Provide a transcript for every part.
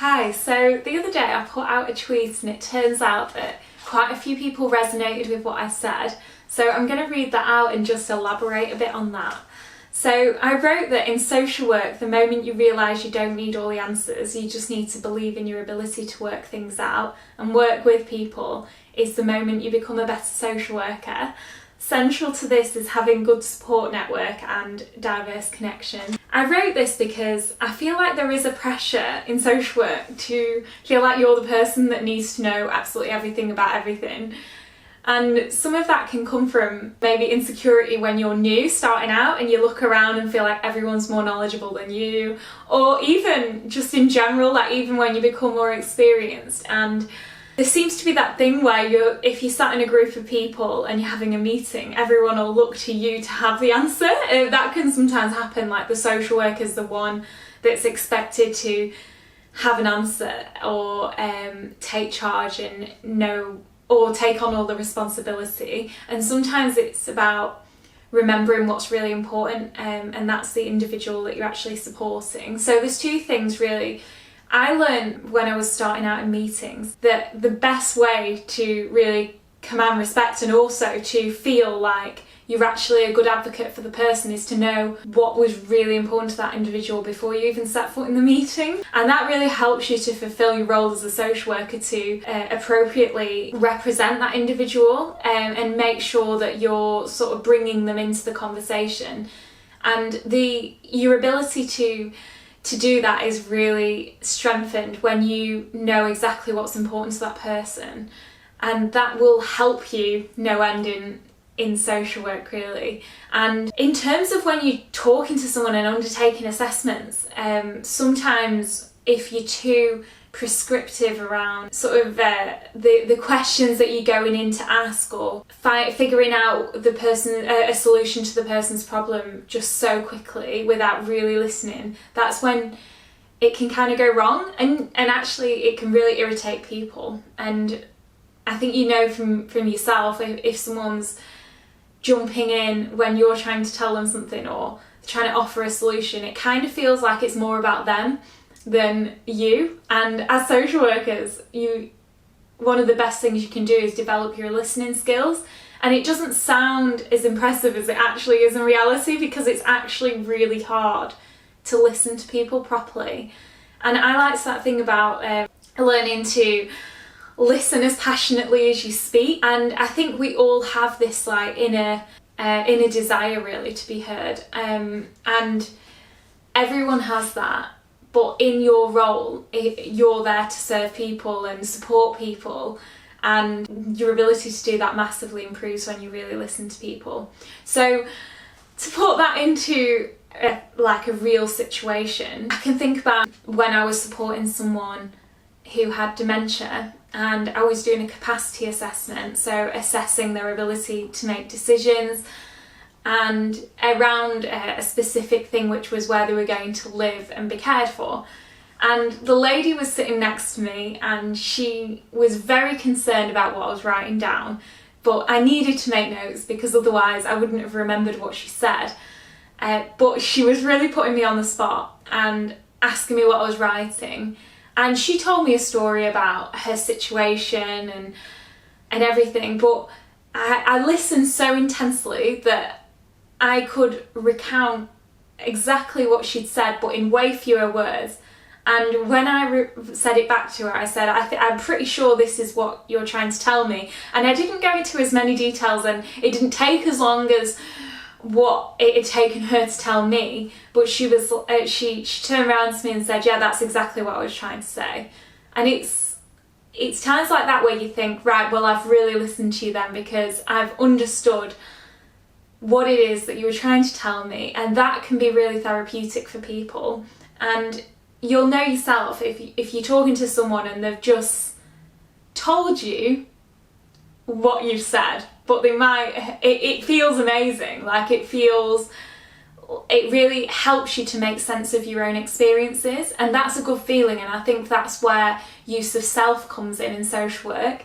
Hi, so the other day I put out a tweet and it turns out that quite a few people resonated with what I said. So I'm going to read that out and just elaborate a bit on that. So I wrote that in social work, the moment you realise you don't need all the answers, you just need to believe in your ability to work things out and work with people, is the moment you become a better social worker. Central to this is having good support network and diverse connection. I wrote this because I feel like there is a pressure in social work to feel like you're the person that needs to know absolutely everything about everything. And some of that can come from maybe insecurity when you're new, starting out, and you look around and feel like everyone's more knowledgeable than you, or even just in general, like even when you become more experienced. And there seems to be that thing where if you sat in a group of people and you're having a meeting, everyone will look to you to have the answer. That can sometimes happen, like the social worker's the one that's expected to have an answer or take charge and know, or take on all the responsibility. And sometimes it's about remembering what's really important, and that's the individual that you're actually supporting. So there's two things really. I learned when I was starting out in meetings that the best way to really command respect and also to feel like you're actually a good advocate for the person is to know what was really important to that individual before you even set foot in the meeting. And that really helps you to fulfill your role as a social worker to appropriately represent that individual and make sure that you're sort of bringing them into the conversation. And your ability to do that is really strengthened when you know exactly what's important to that person, and that will help you no end in social work really. And in terms of when you're talking to someone and undertaking assessments, sometimes if you're too prescriptive around sort of the questions that you're going in to ask, or figuring out a solution to the person's problem just so quickly without really listening, that's when it can kind of go wrong, and actually it can really irritate people. And I think you know from yourself, if someone's jumping in when you're trying to tell them something or trying to offer a solution, it kind of feels like it's more about them than you. And as social workers, one of the best things you can do is develop your listening skills. And it doesn't sound as impressive as it actually is in reality, because it's actually really hard to listen to people properly. And I like that thing about learning to listen as passionately as you speak. And I think we all have this like inner desire really to be heard, and everyone has that. But in your role, you're there to serve people and support people, and your ability to do that massively improves when you really listen to people. So to put that into a real situation, I can think about when I was supporting someone who had dementia, and I was doing a capacity assessment, so assessing their ability to make decisions and around a specific thing, which was where they were going to live and be cared for. And the lady was sitting next to me and she was very concerned about what I was writing down, but I needed to make notes because otherwise I wouldn't have remembered what she said. But she was really putting me on the spot and asking me what I was writing. And she told me a story about her situation and everything, but I listened so intensely that I could recount exactly what she'd said, but in way fewer words. And when I said it back to her, I said, I'm pretty sure this is what you're trying to tell me. And I didn't go into as many details, and it didn't take as long as what it had taken her to tell me. But she turned around to me and said, yeah, that's exactly what I was trying to say. And it's times like that where you think, right, well, I've really listened to you then, because I've understood what it is that you were trying to tell me. And that can be really therapeutic for people. And you'll know yourself if you're talking to someone and they've just told you what you've said, but it feels amazing. Like it really helps you to make sense of your own experiences, and that's a good feeling. And I think that's where use of self comes in social work,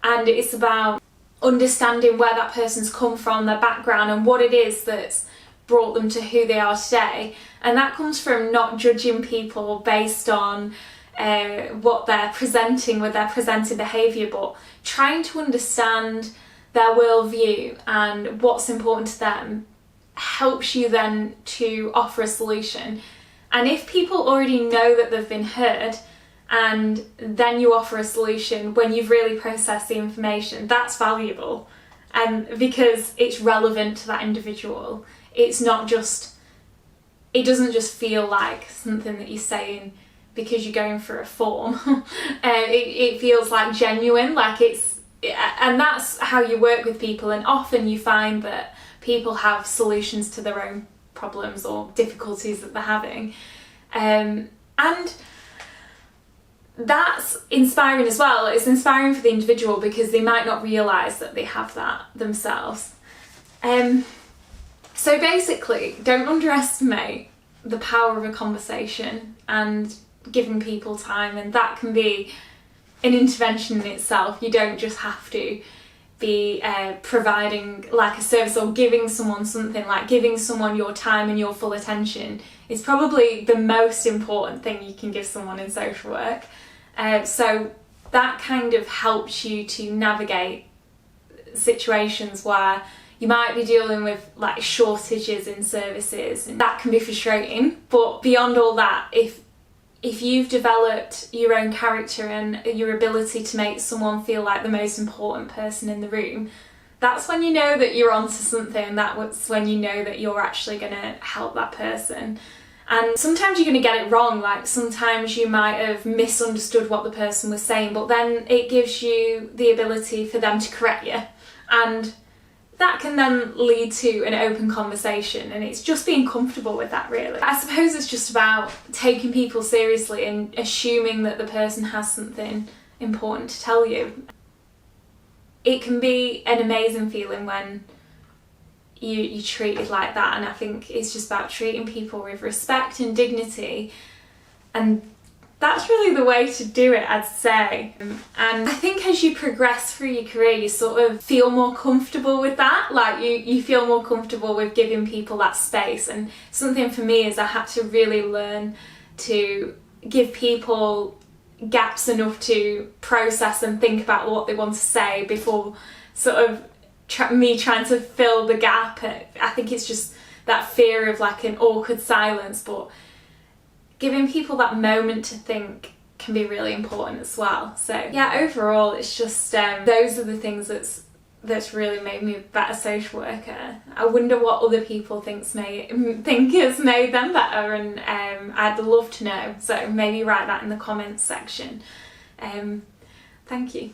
and it's about understanding where that person's come from, their background, and what it is that's brought them to who they are today. And that comes from not judging people based on what they're presenting with their presenting behaviour, but trying to understand their worldview and what's important to them helps you then to offer a solution. And if people already know that they've been heard, and then you offer a solution when you've really processed the information, that's valuable. And because it's relevant to that individual, it doesn't just feel like something that you're saying because you're going through a form. It feels like genuine, and that's how you work with people. And often you find that people have solutions to their own problems or difficulties that they're having, and that's inspiring as well. It's inspiring for the individual because they might not realise that they have that themselves. So basically, don't underestimate the power of a conversation and giving people time, and that can be an intervention in itself. You don't just have to be providing like a service or giving someone something. Like giving someone your time and your full attention is probably the most important thing you can give someone in social work. So that kind of helps you to navigate situations where you might be dealing with like shortages in services, and that can be frustrating. But beyond all that, if you've developed your own character and your ability to make someone feel like the most important person in the room, that's when you know that you're onto something. That's when you know that you're actually going to help that person. And sometimes you're going to get it wrong, like sometimes you might have misunderstood what the person was saying, but then it gives you the ability for them to correct you. And that can then lead to an open conversation, and it's just being comfortable with that, really. I suppose it's just about taking people seriously and assuming that the person has something important to tell you. It can be an amazing feeling when you're treated like that, and I think it's just about treating people with respect and dignity, and that's really the way to do it, I'd say. And I think as you progress through your career, you sort of feel more comfortable with that. Like you feel more comfortable with giving people that space. And something for me is I had to really learn to give people gaps enough to process and think about what they want to say before sort of me trying to fill the gap. I think it's just that fear of like an awkward silence, but giving people that moment to think can be really important as well. So yeah, overall it's just those are the things that's really made me a better social worker. I wonder what other people think has made them better, and I'd love to know. So maybe write that in the comments section. Thank you.